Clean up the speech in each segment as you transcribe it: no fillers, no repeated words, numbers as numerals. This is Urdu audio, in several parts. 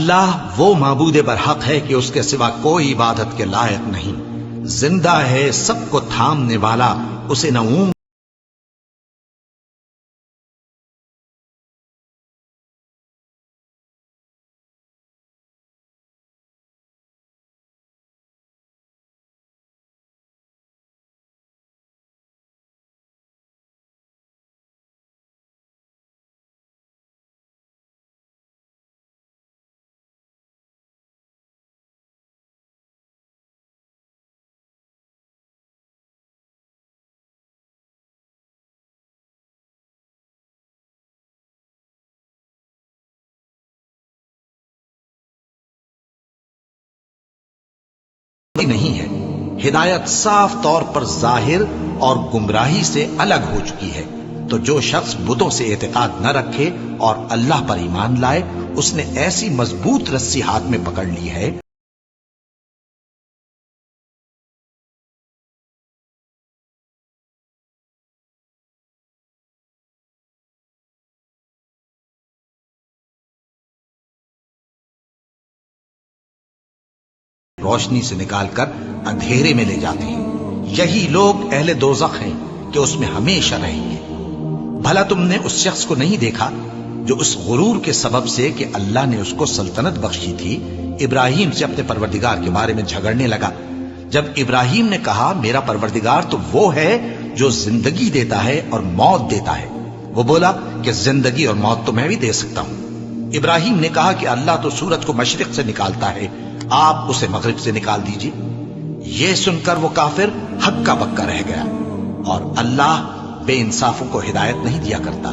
اللہ وہ معبود برحق ہے کہ اس کے سوا کوئی عبادت کے لائق نہیں، زندہ ہے، سب کو تھامنے والا، اسے نہ اونگ نہیں ہے۔ ہدایت صاف طور پر ظاہر اور گمراہی سے الگ ہو چکی ہے۔ تو جو شخص بتوں سے اعتقاد نہ رکھے اور اللہ پر ایمان لائے، اس نے ایسی مضبوط رسی ہاتھ میں پکڑ لی ہے روشنی سے نکال کر اندھیرے میں لے جاتے ہیں۔ یہی لوگ اہل دوزخ ہیں کہ اس میں ہمیشہ رہیں گے۔ بھلا تم نے اس شخص کو نہیں دیکھا جو اس غرور کے سبب سے کہ اللہ نے اس کو سلطنت بخشی تھی، ابراہیم سے اپنے پروردگار کے بارے میں جھگڑنے لگا؟ جب ابراہیم نے کہا میرا پروردگار تو وہ ہے جو زندگی دیتا ہے اور موت دیتا ہے، وہ بولا کہ زندگی اور موت تو میں بھی دے سکتا ہوں۔ ابراہیم نے کہا کہ اللہ تو سورج کو مشرق سے نکالتا ہے، آپ اسے مغرب سے نکال دیجئے۔ یہ سن کر وہ کافر ہکا بکا رہ گیا، اور اللہ بے انصافوں کو ہدایت نہیں دیا کرتا۔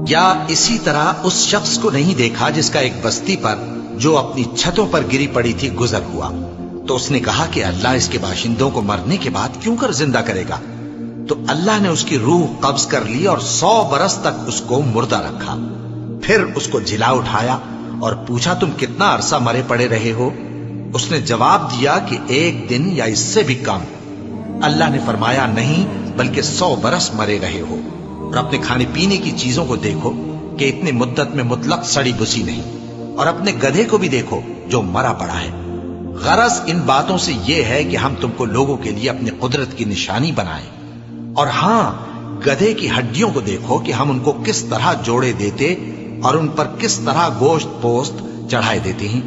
کیا اسی طرح اس شخص کو نہیں دیکھا جس کا ایک بستی پر جو اپنی چھتوں پر گری پڑی تھی گزر ہوا، تو اس نے کہا کہ اللہ اس کے باشندوں کو مرنے کے بعد کیوں کر زندہ کرے گا؟ تو اللہ نے اس کی روح قبض کر لی اور 100 برس تک اس کو مردہ رکھا۔ پھر اس کو جلا اٹھایا اور پوچھا تم کتنا عرصہ مرے پڑے رہے ہو؟ اس نے جواب دیا کہ 1 دن یا اس سے بھی کم۔ اللہ نے فرمایا نہیں بلکہ 100 برس مرے رہے ہو، اور اپنے کھانے پینے کی چیزوں کو دیکھو کہ اتنی مدت میں مطلق سڑی بسی نہیں، اور اپنے گدھے کو بھی دیکھو جو مرا پڑا ہے۔ غرض ان باتوں سے یہ ہے کہ ہم تم کو لوگوں کے لیے اپنی قدرت کی نشانی بنائیں، اور ہاں گدھے کی ہڈیوں کو دیکھو کہ ہم ان کو کس طرح جوڑے دیتے اور ان پر کس طرح گوشت پوست چڑھائے دیتے ہیں۔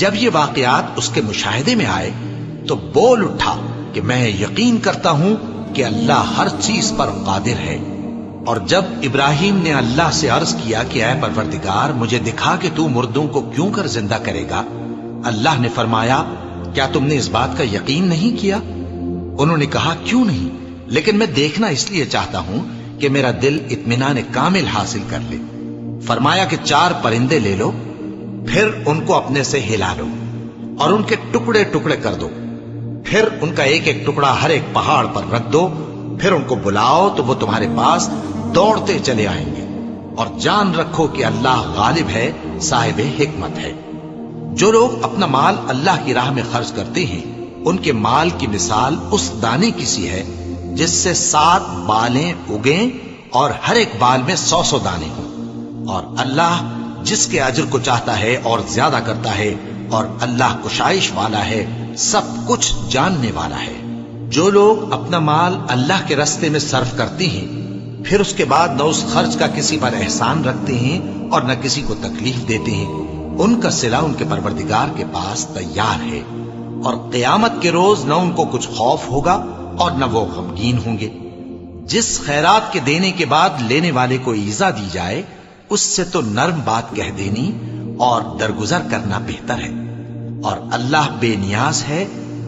جب یہ واقعات اس کے مشاہدے میں آئے تو بول اٹھا کہ میں یقین کرتا ہوں کہ اللہ ہر چیز پر قادر ہے۔ اور جب ابراہیم نے اللہ سے عرض کیا کہ اے پروردگار مجھے دکھا کہ تو مردوں کو کیوں کر زندہ کرے گا، اللہ نے فرمایا کیا تم نے اس بات کا یقین نہیں کیا؟ انہوں نے کہا کیوں نہیں، لیکن میں دیکھنا اس لیے چاہتا ہوں کہ میرا دل اطمینان کامل حاصل کر لے۔ فرمایا کہ 4 پرندے لے لو، پھر ان کو اپنے سے ہلا لو اور ان کے ٹکڑے ٹکڑے کر دو، پھر ان کا ایک ایک ٹکڑا ہر ایک پہاڑ پر رکھ دو، پھر ان کو بلاؤ تو وہ تمہارے پاس دوڑتے چلے آئیں گے، اور جان رکھو کہ اللہ غالب ہے، صاحب حکمت ہے۔ جو لوگ اپنا مال اللہ کی راہ میں خرچ کرتے ہیں ان کے مال کی مثال اس دانے کی سی ہے جس سے 7 بالیں اگیں اور ہر ایک بال میں 100 دانے ہوں، اور اللہ جس کے اجر کو چاہتا ہے اور زیادہ کرتا ہے، اور اللہ کشائش والا ہے، سب کچھ جاننے والا ہے۔ جو لوگ اپنا مال اللہ کے راستے میں صرف کرتے ہیں پھر اس کے بعد نہ اس خرچ کا کسی پر احسان رکھتے ہیں اور نہ کسی کو تکلیف دیتے ہیں، ان کا صلہ ان کے پروردگار کے پاس تیار ہے، اور قیامت کے روز نہ ان کو کچھ خوف ہوگا اور نہ وہ غمگین ہوں گے۔ جس خیرات کے دینے کے بعد لینے والے کو ایذا دی جائے اس سے تو نرم بات کہہ دینی اور درگزر کرنا بہتر ہے، اور اللہ بے نیاز ہے،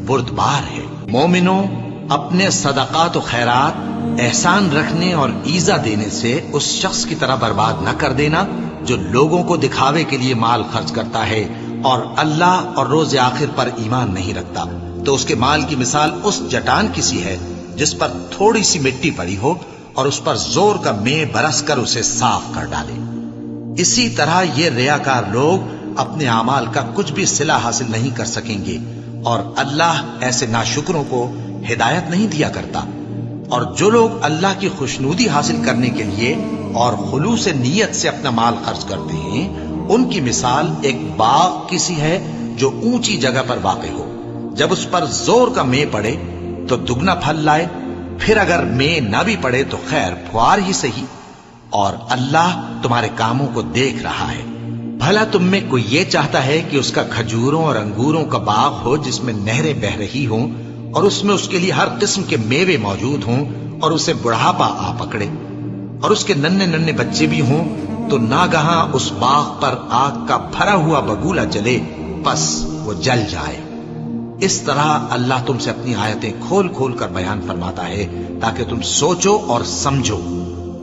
بردبار ہے۔ مومنوں، اپنے صدقات و خیرات احسان رکھنے اور ایذا دینے سے اس شخص کی طرح برباد نہ کر دینا جو لوگوں کو دکھاوے کے لیے مال خرچ کرتا ہے اور اللہ اور روز آخر پر ایمان نہیں رکھتا، تو اس کے مال کی مثال اس چٹان کی سی ہے جس پر تھوڑی سی مٹی پڑی ہو اور اس پر زور کا مے برس کر اسے صاف کر ڈالے۔ اسی طرح یہ ریاکار لوگ اپنے اعمال کا کچھ بھی صلہ حاصل نہیں کر سکیں گے، اور اللہ ایسے ناشکروں کو ہدایت نہیں دیا کرتا۔ اور جو لوگ اللہ کی خوشنودی حاصل کرنے کے لیے اور خلوص نیت سے اپنا مال خرچ کرتے ہیں ان کی مثال ایک باغ کی سی ہے جو اونچی جگہ پر واقع ہو، جب اس پر زور کا مے پڑے تو دگنا پھل لائے، پھر اگر مے نہ بھی پڑے تو خیر پھوار ہی صحیح، اور اللہ تمہارے کاموں کو دیکھ رہا ہے۔ بھلا تم میں کوئی یہ چاہتا ہے کہ اس کا کھجوروں اور انگوروں کا باغ ہو جس میں نہریں بہ رہی ہوں اور اس میں اس کے لیے ہر قسم کے میوے موجود ہوں اور اسے بڑھاپا آ پکڑے اور اس کے ننھے ننھے بچے بھی ہوں، تو ناگہاں اس باغ پر آگ کا بھرا ہوا بگولا چلے، پس وہ جل جائے۔ اس طرح اللہ تم سے اپنی آیتیں کھول کھول کر بیان فرماتا ہے تاکہ تم سوچو اور سمجھو۔